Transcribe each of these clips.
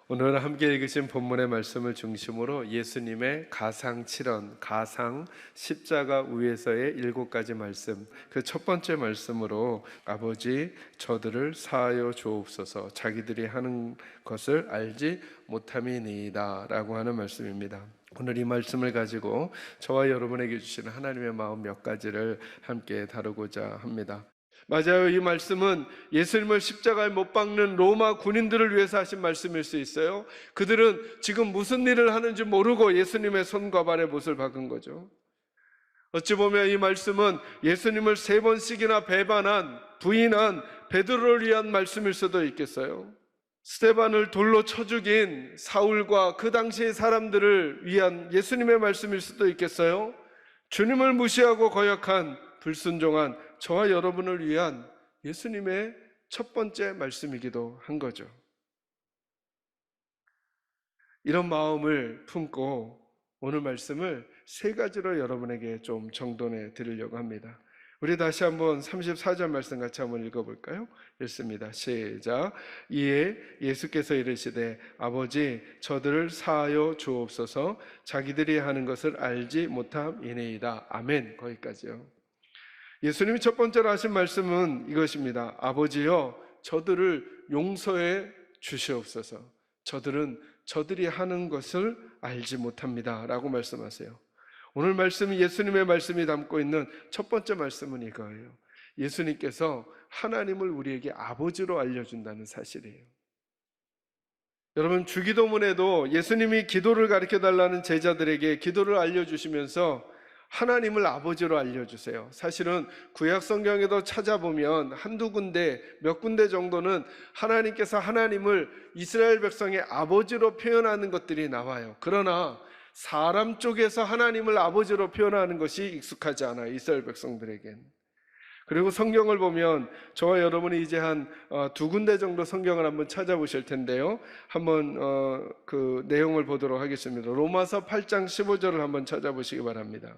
오늘 함께 읽으신 본문의 말씀을 중심으로 예수님의 가상 칠언, 가상 십자가 위에서의 7가지 말씀, 그 첫 번째 말씀으로 아버지 저들을 사하여 주옵소서, 자기들이 하는 것을 알지 못함이니이다 라고 하는 말씀입니다. 오늘 이 말씀을 가지고 저와 여러분에게 주시는 하나님의 마음 몇 가지를 함께 다루고자 합니다. 맞아요. 이 말씀은 예수님을 십자가에 못 박는 로마 군인들을 위해서 하신 말씀일 수 있어요. 그들은 지금 무슨 일을 하는지 모르고 예수님의 손과 발에 못을 박은 거죠. 어찌 보면 이 말씀은 예수님을 3번씩이나 배반한, 부인한 베드로를 위한 말씀일 수도 있겠어요. 스데반을 돌로 쳐 죽인 사울과 그 당시의 사람들을 위한 예수님의 말씀일 수도 있겠어요. 주님을 무시하고 거역한 불순종한 저와 여러분을 위한 예수님의 첫 번째 말씀이기도 한 거죠. 이런 마음을 품고 오늘 말씀을 3가지로 여러분에게 좀 정돈해 드리려고 합니다. 우리 다시 한번 34절 말씀 같이 한번 읽어볼까요? 읽습니다. 시작. 이에 예수께서 이르시되 아버지 저들을 사하여 주옵소서, 자기들이 하는 것을 알지 못함이니이다. 아멘. 거기까지요. 예수님이 첫 번째로 하신 말씀은 이것입니다. 아버지여 저들을 용서해 주시옵소서, 저들이 하는 것을 알지 못합니다 라고 말씀하세요. 오늘 말씀이 예수님의 말씀이 담고 있는 첫 번째 말씀은 이거예요. 예수님께서 하나님을 우리에게 아버지로 알려준다는 사실이에요. 여러분, 주기도문에도 예수님이 기도를 가르쳐 달라는 제자들에게 기도를 알려주시면서 하나님을 아버지로 알려주세요. 사실은 구약 성경에도 찾아보면 한두 군데, 몇 군데 정도는 하나님께서 하나님을 이스라엘 백성의 아버지로 표현하는 것들이 나와요. 그러나 사람 쪽에서 하나님을 아버지로 표현하는 것이 익숙하지 않아요, 이스라엘 백성들에겐. 그리고 성경을 보면 저와 여러분이 이제 한 2군데 정도 성경을 한번 찾아보실 텐데요. 한번 그 내용을 보도록 하겠습니다. 로마서 8장 15절을 한번 찾아보시기 바랍니다.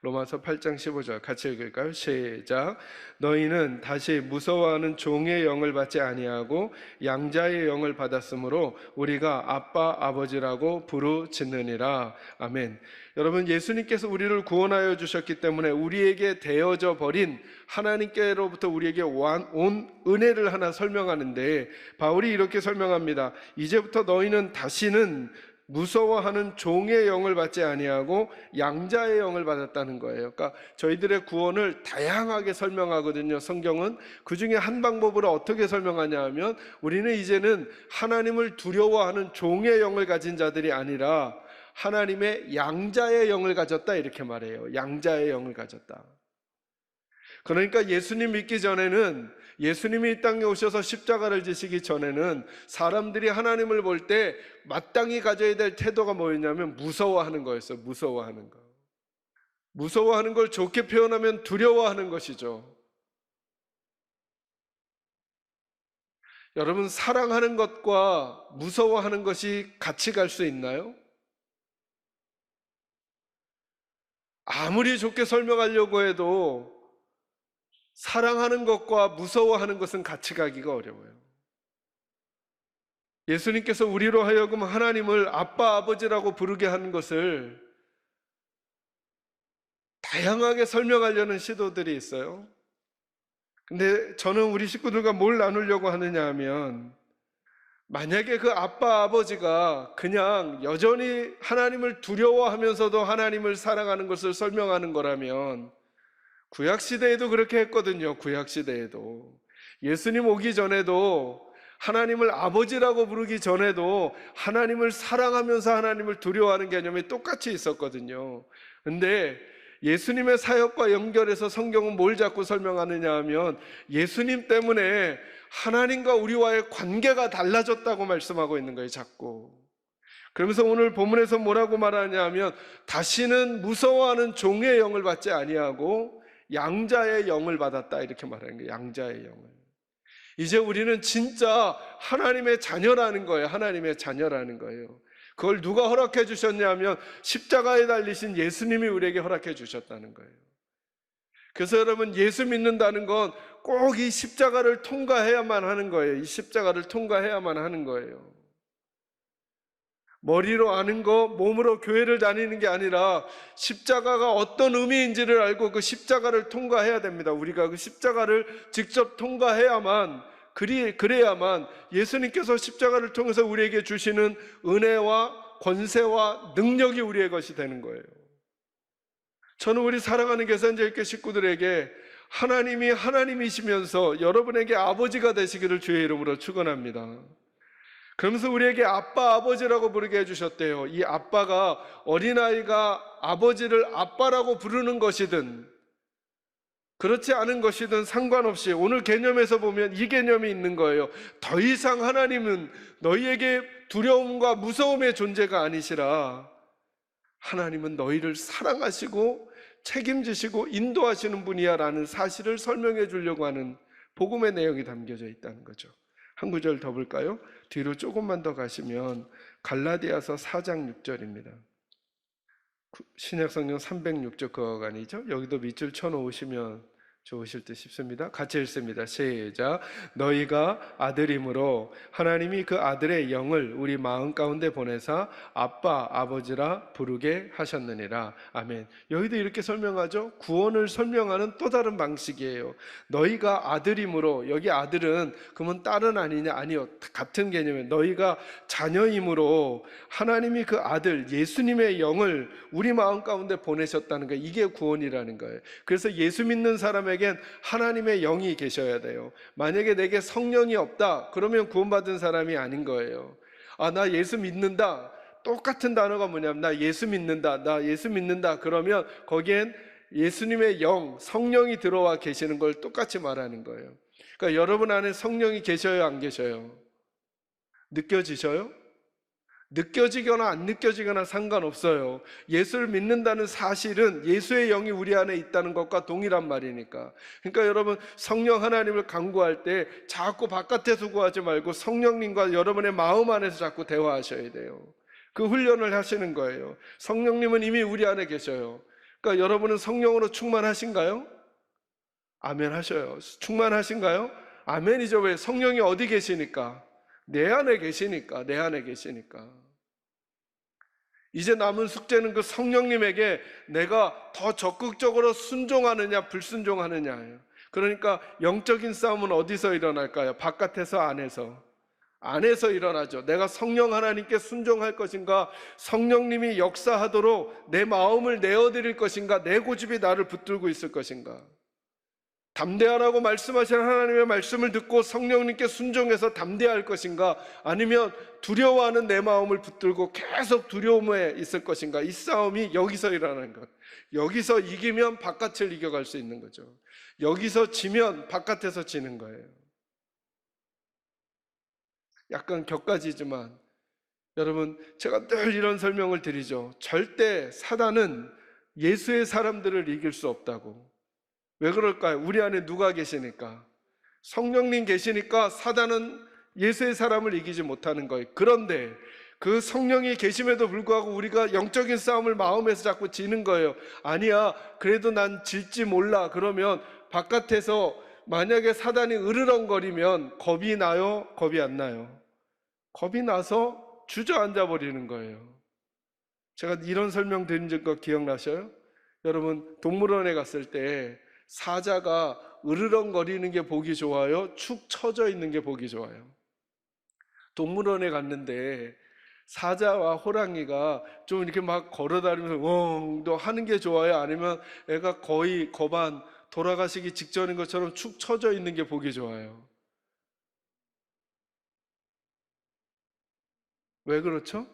로마서 8장 15절 같이 읽을까요? 시작. 너희는 다시 무서워하는 종의 영을 받지 아니하고 양자의 영을 받았으므로 우리가 아빠 아버지라고 부르짖느니라. 아멘. 여러분, 예수님께서 우리를 구원하여 주셨기 때문에 우리에게 되어져 버린 하나님께로부터 우리에게 온 은혜를 하나 설명하는데, 바울이 이렇게 설명합니다. 이제부터 너희는 다시는 무서워하는 종의 영을 받지 아니하고 양자의 영을 받았다는 거예요. 그러니까 저희들의 구원을 다양하게 설명하거든요, 성경은. 그 중에 한 방법으로 어떻게 설명하냐 하면, 우리는 이제는 하나님을 두려워하는 종의 영을 가진 자들이 아니라 하나님의 양자의 영을 가졌다, 이렇게 말해요. 양자의 영을 가졌다. 그러니까 예수님 믿기 전에는, 예수님이 이 땅에 오셔서 십자가를 지시기 전에는 사람들이 하나님을 볼 때 마땅히 가져야 될 태도가 뭐였냐면 무서워하는 거였어요. 무서워하는 거. 무서워하는 걸 좋게 표현하면 두려워하는 것이죠. 여러분, 사랑하는 것과 무서워하는 것이 같이 갈 수 있나요? 아무리 좋게 설명하려고 해도 사랑하는 것과 무서워하는 것은 같이 가기가 어려워요. 예수님께서 우리로 하여금 하나님을 아빠 아버지라고 부르게 하는 것을 다양하게 설명하려는 시도들이 있어요. 근데 저는 우리 식구들과 뭘 나누려고 하느냐 하면, 만약에 그 아빠 아버지가 그냥 여전히 하나님을 두려워하면서도 하나님을 사랑하는 것을 설명하는 거라면, 구약시대에도 그렇게 했거든요. 구약시대에도 예수님 오기 전에도, 하나님을 아버지라고 부르기 전에도 하나님을 사랑하면서 하나님을 두려워하는 개념이 똑같이 있었거든요. 근데 예수님의 사역과 연결해서 성경은 뭘 자꾸 설명하느냐 하면, 예수님 때문에 하나님과 우리와의 관계가 달라졌다고 말씀하고 있는 거예요, 자꾸. 그러면서 오늘 본문에서 뭐라고 말하냐 하면, 다시는 무서워하는 종의 영을 받지 아니하고 양자의 영을 받았다, 이렇게 말하는 거예요. 양자의 영을. 이제 우리는 진짜 하나님의 자녀라는 거예요. 하나님의 자녀라는 거예요. 그걸 누가 허락해 주셨냐면 십자가에 달리신 예수님이 우리에게 허락해 주셨다는 거예요. 그래서 여러분, 예수 믿는다는 건 꼭 이 십자가를 통과해야만 하는 거예요. 이 십자가를 통과해야만 하는 거예요. 머리로 아는 거, 몸으로 교회를 다니는 게 아니라 십자가가 어떤 의미인지를 알고 그 십자가를 통과해야 됩니다. 우리가 그 십자가를 직접 통과해야만, 그래야만 예수님께서 십자가를 통해서 우리에게 주시는 은혜와 권세와 능력이 우리의 것이 되는 거예요. 저는 우리 사랑하는 계산제일교 식구들에게 하나님이 하나님이시면서 여러분에게 아버지가 되시기를 주의 이름으로 축원합니다. 그러면서 우리에게 아빠, 아버지라고 부르게 해주셨대요. 이 아빠가 어린아이가 아버지를 아빠라고 부르는 것이든 그렇지 않은 것이든 상관없이 오늘 개념에서 보면 이 개념이 있는 거예요. 더 이상 하나님은 너희에게 두려움과 무서움의 존재가 아니시라. 하나님은 너희를 사랑하시고 책임지시고 인도하시는 분이야 라는 사실을 설명해 주려고 하는 복음의 내용이 담겨져 있다는 거죠. 한 구절 더 볼까요? 뒤로 조금만 더 가시면 갈라디아서 4장 6절입니다. 신약성경 306쪽 그어간이죠. 여기도 밑줄 쳐놓으시면 좋으실 듯 싶습니다. 같이 읽습니다. 시작. 너희가 아들이므로 하나님이 그 아들의 영을 우리 마음 가운데 보내사 아빠, 아버지라 부르게 하셨느니라. 아멘. 여기도 이렇게 설명하죠. 구원을 설명하는 또 다른 방식이에요. 너희가 아들이므로, 여기 아들은 그러면 딸은 아니냐? 아니요. 같은 개념이에요. 너희가 자녀이므로 하나님이 그 아들 예수님의 영을 우리 마음 가운데 보내셨다는 거예요. 이게 구원이라는 거예요. 그래서 예수 믿는 사람에겐 하나님의 영이 계셔야 돼요. 만약에 내게 성령이 없다 그러면 구원받은 사람이 아닌 거예요. 아, 나 예수 믿는다. 똑같은 단어가 뭐냐면 나 예수 믿는다, 나 예수 믿는다 그러면 거기엔 예수님의 영, 성령이 들어와 계시는 걸 똑같이 말하는 거예요. 그러니까 여러분 안에 성령이 계셔요, 안 계셔요? 느껴지셔요? 느껴지거나 안 느껴지거나 상관없어요. 예수를 믿는다는 사실은 예수의 영이 우리 안에 있다는 것과 동일한 말이니까. 그러니까 여러분 성령 하나님을 간구할 때 자꾸 바깥에서 구하지 말고 성령님과 여러분의 마음 안에서 자꾸 대화하셔야 돼요. 그 훈련을 하시는 거예요. 성령님은 이미 우리 안에 계셔요. 그러니까 여러분은 성령으로 충만하신가요? 아멘 하셔요. 충만하신가요? 아멘이죠. 왜? 성령이 어디 계시니까? 내 안에 계시니까, 내 안에 계시니까. 이제 남은 숙제는 그 성령님에게 내가 더 적극적으로 순종하느냐, 불순종하느냐예요. 그러니까 영적인 싸움은 어디서 일어날까요? 바깥에서, 안에서? 안에서 일어나죠. 내가 성령 하나님께 순종할 것인가, 성령님이 역사하도록 내 마음을 내어드릴 것인가, 내 고집이 나를 붙들고 있을 것인가. 담대하라고 말씀하신 하나님의 말씀을 듣고 성령님께 순종해서 담대할 것인가, 아니면 두려워하는 내 마음을 붙들고 계속 두려움에 있을 것인가. 이 싸움이 여기서 일어나는 것. 여기서 이기면 바깥을 이겨갈 수 있는 거죠. 여기서 지면 바깥에서 지는 거예요. 약간 격가지지만 여러분, 제가 늘 이런 설명을 드리죠. 절대 사단은 예수의 사람들을 이길 수 없다고. 왜 그럴까요? 우리 안에 누가 계시니까? 성령님 계시니까 사단은 예수의 사람을 이기지 못하는 거예요. 그런데 그 성령이 계심에도 불구하고 우리가 영적인 싸움을 마음에서 자꾸 지는 거예요. 아니야, 그래도 난 질지 몰라. 그러면 바깥에서 만약에 사단이 으르렁거리면 겁이 나요? 겁이 안 나요? 겁이 나서 주저앉아 버리는 거예요. 제가 이런 설명 드린 거 기억나셔요? 여러분, 동물원에 갔을 때 사자가 으르렁거리는 게 보기 좋아요? 축 처져 있는 게 보기 좋아요? 동물원에 갔는데 사자와 호랑이가 좀 이렇게 막 걸어다니면서 엉도 하는 게 좋아요? 아니면 애가 거의 거반 돌아가시기 직전인 것처럼 축 처져 있는 게 보기 좋아요? 왜 그렇죠?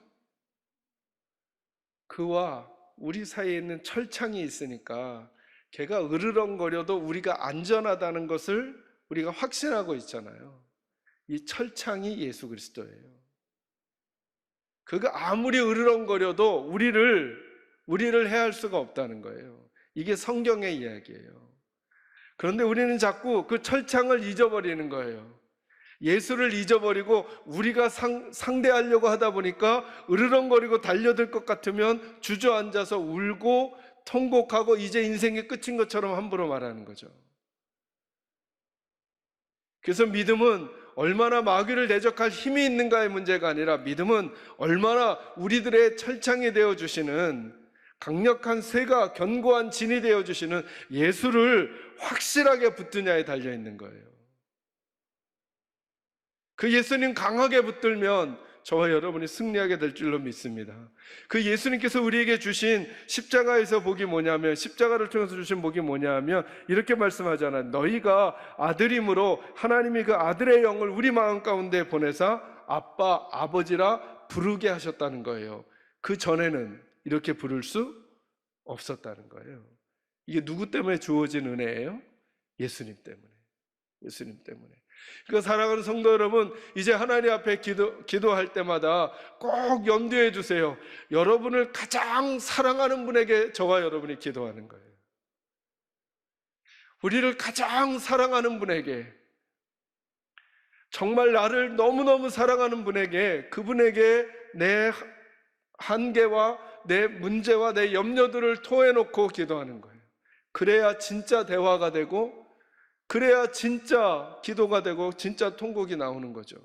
그와 우리 사이에 있는 철창이 있으니까 걔가 으르렁거려도 우리가 안전하다는 것을 우리가 확신하고 있잖아요. 이 철창이 예수 그리스도예요. 그가 아무리 으르렁거려도 우리를 해할 수가 없다는 거예요. 이게 성경의 이야기예요. 그런데 우리는 자꾸 그 철창을 잊어버리는 거예요. 예수를 잊어버리고 우리가 상대하려고 하다 보니까 으르렁거리고 달려들 것 같으면 주저앉아서 울고 통곡하고 이제 인생이 끝인 것처럼 함부로 말하는 거죠. 그래서 믿음은 얼마나 마귀를 대적할 힘이 있는가의 문제가 아니라 믿음은 얼마나 우리들의 철창이 되어 주시는 강력한 쇠가 견고한 진이 되어 주시는 예수를 확실하게 붙드냐에 달려 있는 거예요. 그 예수님 강하게 붙들면 저와 여러분이 승리하게 될 줄로 믿습니다. 그 예수님께서 우리에게 주신 십자가에서 복이 뭐냐면, 십자가를 통해서 주신 복이 뭐냐면 이렇게 말씀하잖아요. 너희가 아들임으로 하나님이 그 아들의 영을 우리 마음 가운데 보내사 아빠, 아버지라 부르게 하셨다는 거예요. 그 전에는 이렇게 부를 수 없었다는 거예요. 이게 누구 때문에 주어진 은혜예요? 예수님 때문에. 예수님 때문에. 그러니까 사랑하는 성도 여러분, 이제 하나님 앞에 기도할 때마다 꼭 염두에 두세요. 여러분을 가장 사랑하는 분에게 저와 여러분이 기도하는 거예요. 우리를 가장 사랑하는 분에게, 정말 나를 너무너무 사랑하는 분에게, 그분에게 내 한계와 내 문제와 내 염려들을 토해놓고 기도하는 거예요. 그래야 진짜 대화가 되고, 그래야 진짜 기도가 되고 진짜 통곡이 나오는 거죠.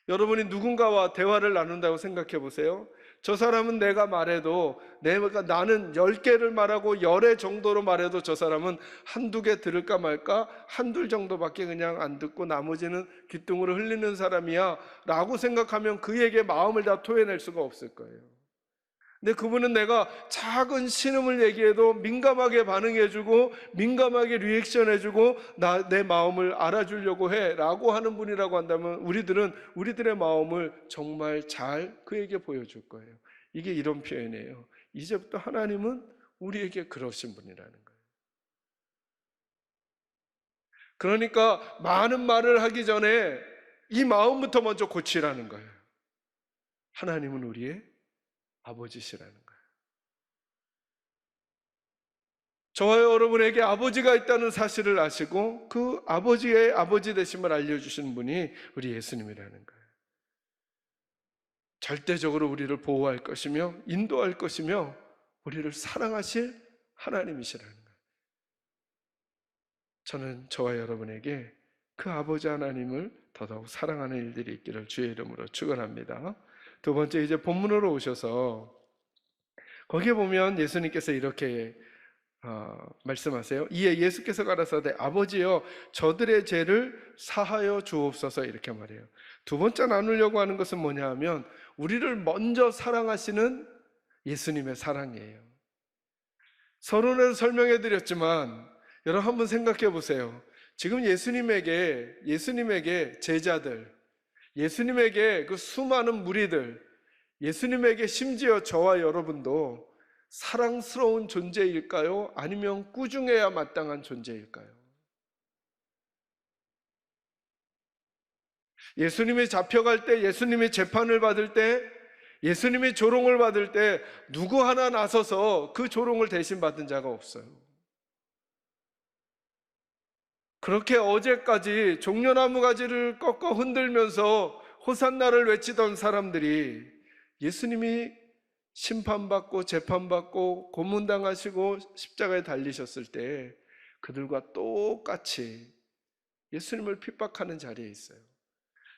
여러분이 누군가와 대화를 나눈다고 생각해 보세요. 저 사람은 내가 말해도, 나는 10개를 말하고 10회 정도로 말해도 저 사람은 한두 개 들을까 말까, 한둘 정도밖에 그냥 안 듣고 나머지는 귓등으로 흘리는 사람이야 라고 생각하면 그에게 마음을 다 토해낼 수가 없을 거예요. 근데 그분은 내가 작은 신음을 얘기해도 민감하게 반응해주고 민감하게 리액션해주고 내 마음을 알아주려고 해 라고 하는 분이라고 한다면 우리들은 우리들의 마음을 정말 잘 그에게 보여줄 거예요. 이게 이런 표현이에요. 이제부터 하나님은 우리에게 그러신 분이라는 거예요. 그러니까 많은 말을 하기 전에 이 마음부터 먼저 고치라는 거예요. 하나님은 우리의 아버지시라는 거예요. 저와 여러분에게 아버지가 있다는 사실을 아시고 그 아버지의 아버지 되심을 알려주시는 분이 우리 예수님이라는 거예요. 절대적으로 우리를 보호할 것이며 인도할 것이며 우리를 사랑하실 하나님이시라는 거예요. 저는 저와 여러분에게 그 아버지 하나님을 더더욱 사랑하는 일들이 있기를 주의 이름으로 축원합니다. 두 번째, 이제 본문으로 오셔서 거기에 보면 예수님께서 이렇게 말씀하세요. 이에 예수께서 가라사대 아버지여 저들의 죄를 사하여 주옵소서, 이렇게 말해요. 두 번째 나누려고 하는 것은 뭐냐 하면 우리를 먼저 사랑하시는 예수님의 사랑이에요. 서론에서 설명해 드렸지만 여러분 한번 생각해 보세요. 지금 예수님에게 제자들, 예수님에게 그 수많은 무리들, 예수님에게 심지어 저와 여러분도 사랑스러운 존재일까요? 아니면 꾸중해야 마땅한 존재일까요? 예수님이 잡혀갈 때, 예수님이 재판을 받을 때, 예수님이 조롱을 받을 때 누구 하나 나서서 그 조롱을 대신 받은 자가 없어요. 그렇게 어제까지 종려나무 가지를 꺾어 흔들면서 호산나를 외치던 사람들이 예수님이 심판받고 재판받고 고문당하시고 십자가에 달리셨을 때 그들과 똑같이 예수님을 핍박하는 자리에 있어요.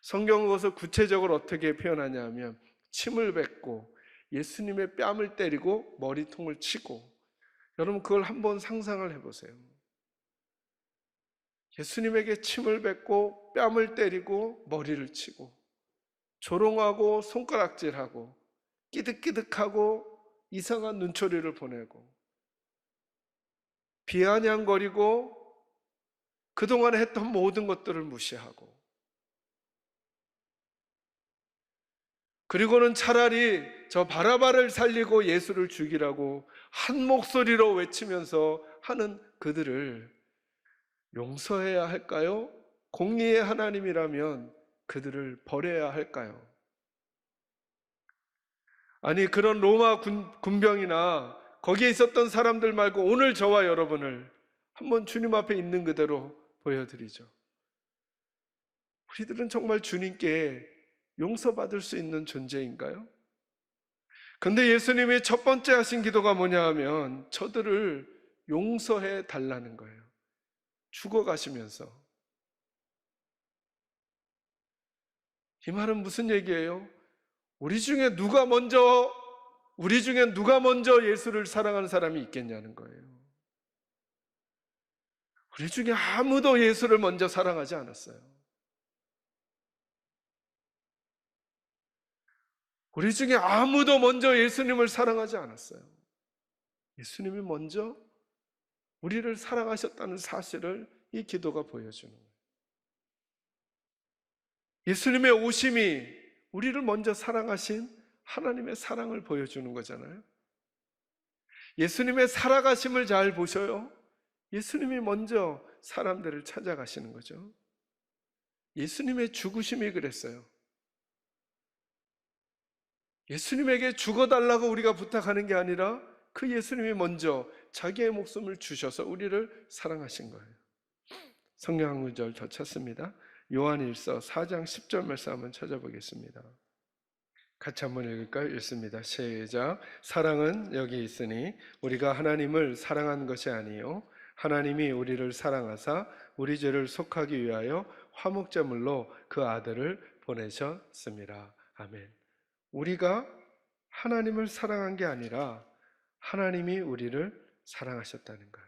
성경은 그것을 구체적으로 어떻게 표현하냐 하면 침을 뱉고 예수님의 뺨을 때리고 머리통을 치고, 여러분 그걸 한번 상상을 해보세요. 예수님에게 침을 뱉고 뺨을 때리고 머리를 치고 조롱하고 손가락질하고 끼득끼득하고 이상한 눈초리를 보내고 비아냥거리고 그동안 했던 모든 것들을 무시하고, 그리고는 차라리 저 바라바를 살리고 예수를 죽이라고 한 목소리로 외치면서 하는 그들을 용서해야 할까요? 공의의 하나님이라면 그들을 버려야 할까요? 아니, 그런 로마 군병이나 거기에 있었던 사람들 말고 오늘 저와 여러분을 한번 주님 앞에 있는 그대로 보여드리죠. 우리들은 정말 주님께 용서받을 수 있는 존재인가요? 근데 예수님이 첫 번째 하신 기도가 뭐냐 하면 저들을 용서해 달라는 거예요. 죽어가시면서. 이 말은 무슨 얘기예요? 우리 중에 누가 먼저 예수를 사랑하는 사람이 있겠냐는 거예요. 우리 중에 아무도 예수를 먼저 사랑하지 않았어요. 우리 중에 아무도 먼저 예수님을 사랑하지 않았어요. 예수님이 먼저 우리를 사랑하셨다는 사실을 이 기도가 보여주는 거예요. 예수님의 오심이 우리를 먼저 사랑하신 하나님의 사랑을 보여주는 거잖아요. 예수님의 살아가심을 잘 보셔요. 예수님이 먼저 사람들을 찾아가시는 거죠. 예수님의 죽으심이 그랬어요. 예수님에게 죽어달라고 우리가 부탁하는 게 아니라 그 예수님이 먼저 자기의 목숨을 주셔서 우리를 사랑하신 거예요. 성경 한 구절 더 찾습니다. 요한일서 4장 10절 말씀 한번 찾아보겠습니다. 같이 한번 읽을까요? 읽습니다. 시작. 사랑은 여기 있으니 우리가 하나님을 사랑한 것이 아니요 하나님이 우리를 사랑하사 우리 죄를 속하기 위하여 화목제물로 그 아들을 보내셨습니다. 아멘. 우리가 하나님을 사랑한 게 아니라 하나님이 우리를 사랑하셨다는 거예요.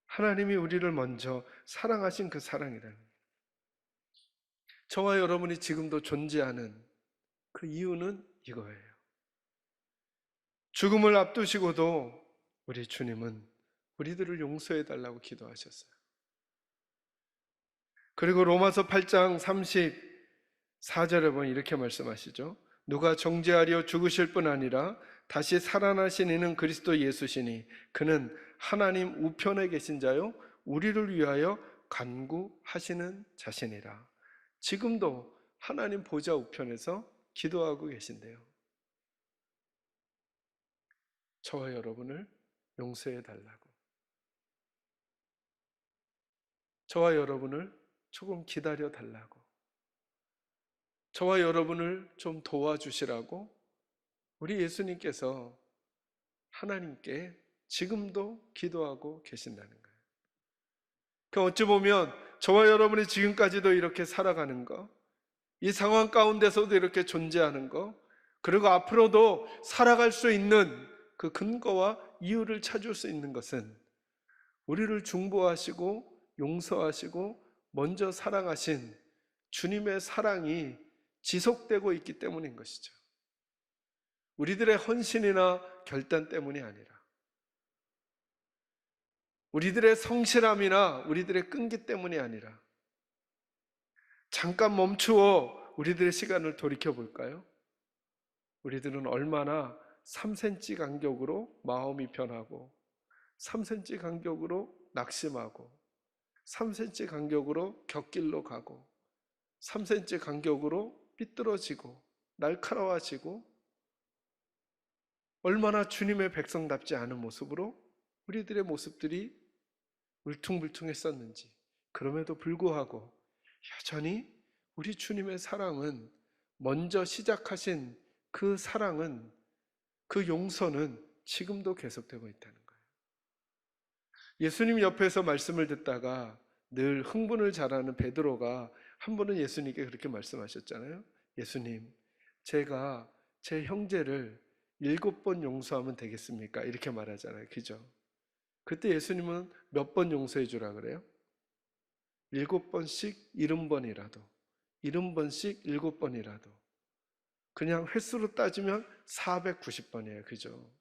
하나님이 우리를 먼저 사랑하신 그 사랑이라는 거예요. 저와 여러분이 지금도 존재하는 그 이유는 이거예요. 죽음을 앞두시고도 우리 주님은 우리들을 용서해 달라고 기도하셨어요. 그리고 로마서 8장 34절에 보면 이렇게 말씀하시죠. 누가 정죄하려 죽으실 뿐 아니라 다시 살아나신 이는 그리스도 예수시니 그는 하나님 우편에 계신 자요 우리를 위하여 간구하시는 자신이라. 지금도 하나님 보좌 우편에서 기도하고 계신대요. 저와 여러분을 용서해 달라고. 저와 여러분을 조금 기다려 달라고. 저와 여러분을 좀 도와주시라고 우리 예수님께서 하나님께 지금도 기도하고 계신다는 거예요. 그 어찌 보면 저와 여러분이 지금까지도 이렇게 살아가는 거, 이 상황 가운데서도 이렇게 존재하는 거, 그리고 앞으로도 살아갈 수 있는 그 근거와 이유를 찾을 수 있는 것은 우리를 중보하시고 용서하시고 먼저 사랑하신 주님의 사랑이 지속되고 있기 때문인 것이죠. 우리들의 헌신이나 결단 때문이 아니라 우리들의 성실함이나 우리들의 끈기 때문이 아니라 잠깐 멈추어 우리들의 시간을 돌이켜 볼까요? 우리들은 얼마나 3cm 간격으로 마음이 변하고 3cm 간격으로 낙심하고 3cm 간격으로 곁길로 가고 3cm 간격으로 삐뚤어지고 날카로워지고 얼마나 주님의 백성답지 않은 모습으로 우리들의 모습들이 울퉁불퉁했었는지, 그럼에도 불구하고 여전히 우리 주님의 사랑은 먼저 시작하신 그 사랑은, 그 용서는 지금도 계속되고 있다는 거예요. 예수님 옆에서 말씀을 듣다가 늘 흥분을 잘하는 베드로가 한 번은 예수님께 그렇게 말씀하셨잖아요. 예수님, 제가 제 형제를 7번 용서하면 되겠습니까? 이렇게 말하잖아요. 그죠? 그때 예수님은 몇 번 용서해 주라 그래요? 7번씩 70번이라도, 70번씩 7번이라도. 그냥 횟수로 따지면 490번이에요. 그죠?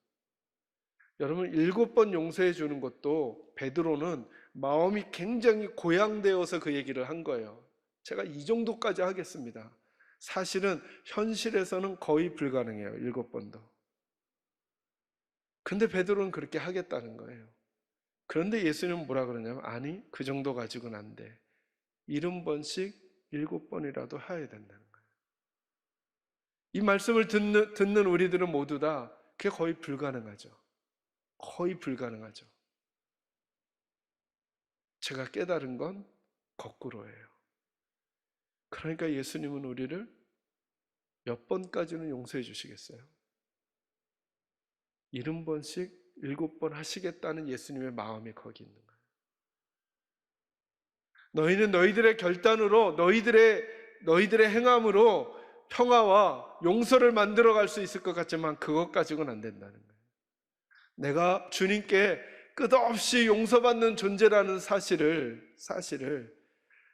여러분, 7번 용서해 주는 것도 베드로는 마음이 굉장히 고양되어서 그 얘기를 한 거예요. 제가 이 정도까지 하겠습니다. 사실은 현실에서는 거의 불가능해요. 7번도. 근데 베드로는 그렇게 하겠다는 거예요. 그런데 예수님은 뭐라 그러냐면, 아니, 그 정도 가지고는 안 돼. 70번씩 7번이라도 해야 된다는 거예요. 이 말씀을 듣는 우리들은 모두 다 그게 거의 불가능하죠. 거의 불가능하죠. 제가 깨달은 건 거꾸로예요. 그러니까 예수님은 우리를 몇 번까지는 용서해 주시겠어요? 70번씩 7번 하시겠다는 예수님의 마음이 거기 있는 거예요. 너희는 너희들의 결단으로, 너희들의 너희들의 행함으로 평화와 용서를 만들어갈 수 있을 것 같지만 그것 가지고는 안 된다는 거예요. 내가 주님께 끝없이 용서받는 존재라는 사실을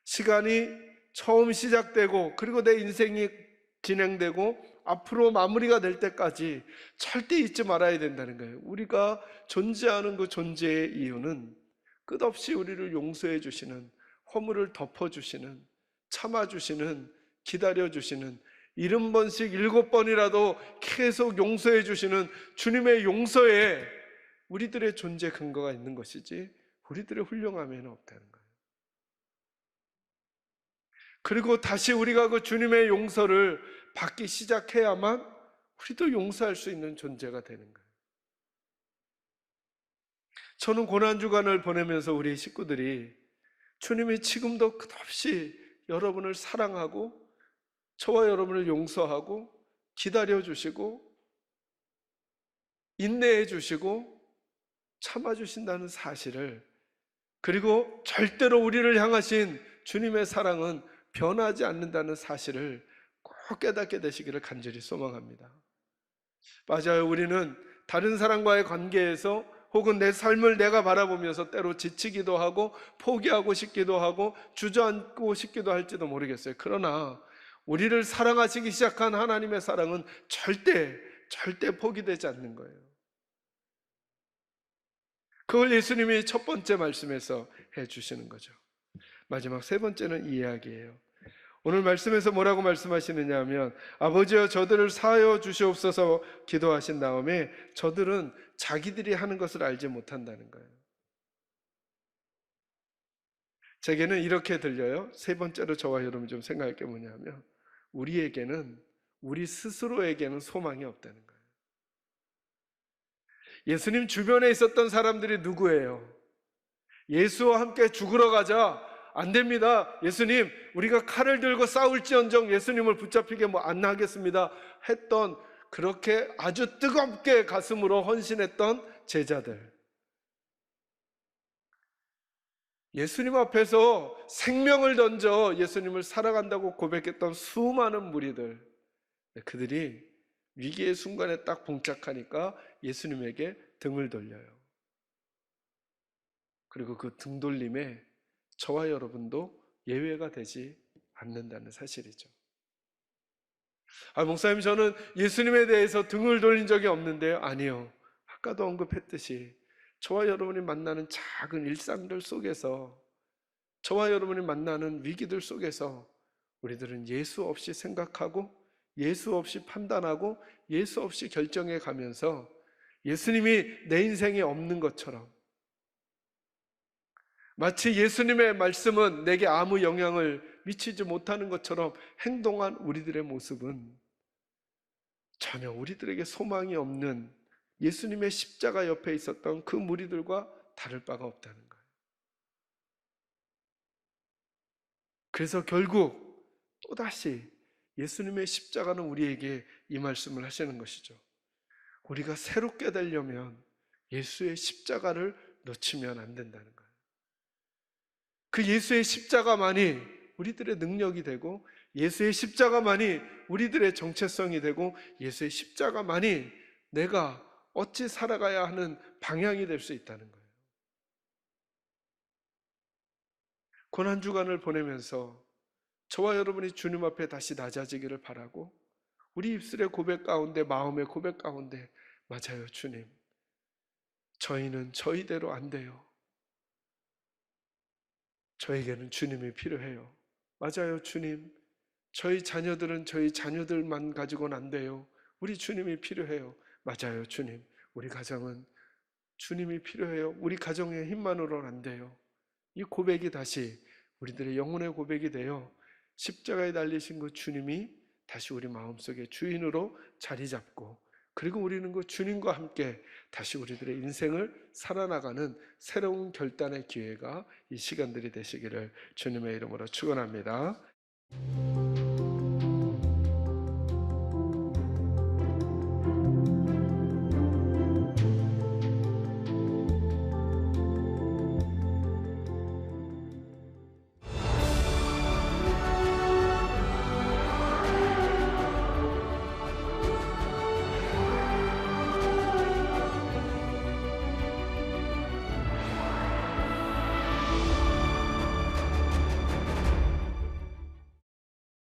시간이 처음 시작되고 그리고 내 인생이 진행되고 앞으로 마무리가 될 때까지 절대 잊지 말아야 된다는 거예요. 우리가 존재하는 그 존재의 이유는 끝없이 우리를 용서해 주시는, 허물을 덮어주시는, 참아주시는, 기다려주시는, 70번씩 7번이라도 계속 용서해 주시는 주님의 용서에 우리들의 존재 근거가 있는 것이지 우리들의 훌륭함에는 없다는 거예요. 그리고 다시 우리가 그 주님의 용서를 받기 시작해야만 우리도 용서할 수 있는 존재가 되는 거예요. 저는 고난주간을 보내면서 우리 식구들이 주님이 지금도 끝없이 여러분을 사랑하고 저와 여러분을 용서하고 기다려주시고 인내해주시고 참아주신다는 사실을, 그리고 절대로 우리를 향하신 주님의 사랑은 변하지 않는다는 사실을 꼭 깨닫게 되시기를 간절히 소망합니다. 맞아요. 우리는 다른 사람과의 관계에서 혹은 내 삶을 내가 바라보면서 때로 지치기도 하고 포기하고 싶기도 하고 주저앉고 싶기도 할지도 모르겠어요. 그러나 우리를 사랑하시기 시작한 하나님의 사랑은 절대 포기되지 않는 거예요. 그걸 예수님이 첫 번째 말씀에서 해주시는 거죠. 마지막 세 번째는 이 이야기예요. 오늘 말씀에서 뭐라고 말씀하시느냐 하면 아버지여 저들을 사하여 주시옵소서 기도하신 다음에 저들은 자기들이 하는 것을 알지 못한다는 거예요. 제게는 이렇게 들려요. 세 번째로 저와 여러분 좀 생각할 게 뭐냐면 우리 스스로에게는 소망이 없다는 거예요. 예수님 주변에 있었던 사람들이 누구예요? 예수와 함께 죽으러 가자. 안 됩니다. 예수님, 우리가 칼을 들고 싸울지언정 예수님을 붙잡히게 안 하겠습니다. 했던, 그렇게 아주 뜨겁게 가슴으로 헌신했던 제자들. 예수님 앞에서 생명을 던져 예수님을 사랑한다고 고백했던 수많은 무리들. 그들이 위기의 순간에 딱 봉착하니까 예수님에게 등을 돌려요. 그리고 그 등돌림에 저와 여러분도 예외가 되지 않는다는 사실이죠. 목사님, 저는 예수님에 대해서 등을 돌린 적이 없는데요. 아니요. 아까도 언급했듯이 저와 여러분이 만나는 작은 일상들 속에서, 저와 여러분이 만나는 위기들 속에서 우리들은 예수 없이 생각하고 예수 없이 판단하고 예수 없이 결정해 가면서 예수님이 내 인생에 없는 것처럼, 마치 예수님의 말씀은 내게 아무 영향을 미치지 못하는 것처럼 행동한 우리들의 모습은 전혀 우리들에게 소망이 없는 예수님의 십자가 옆에 있었던 그 무리들과 다를 바가 없다는 거예요. 그래서 결국 또다시 예수님의 십자가는 우리에게 이 말씀을 하시는 것이죠. 우리가 새롭게 되려면 예수의 십자가를 놓치면 안 된다는 거예요. 그 예수의 십자가만이 우리들의 능력이 되고, 예수의 십자가만이 우리들의 정체성이 되고, 예수의 십자가만이 내가 어찌 살아가야 하는 방향이 될 수 있다는 거예요. 고난주간을 보내면서 저와 여러분이 주님 앞에 다시 낮아지기를 바라고, 우리 입술의 고백 가운데, 마음의 고백 가운데, 맞아요 주님, 저희는 저희대로 안 돼요. 저에게는 주님이 필요해요. 맞아요 주님, 저희 자녀들은 저희 자녀들만 가지고는 안 돼요. 우리 주님이 필요해요. 맞아요 주님, 우리 가정은 주님이 필요해요. 우리 가정의 힘만으로는 안 돼요. 이 고백이 다시 우리들의 영혼의 고백이 되어 십자가에 달리신 그 주님이 다시 우리 마음속에 주인으로 자리 잡고, 그리고 우리는 그 주님과 함께 다시 우리들의 인생을 살아나가는 새로운 결단의 기회가 이 시간들이 되시기를 주님의 이름으로 축원합니다.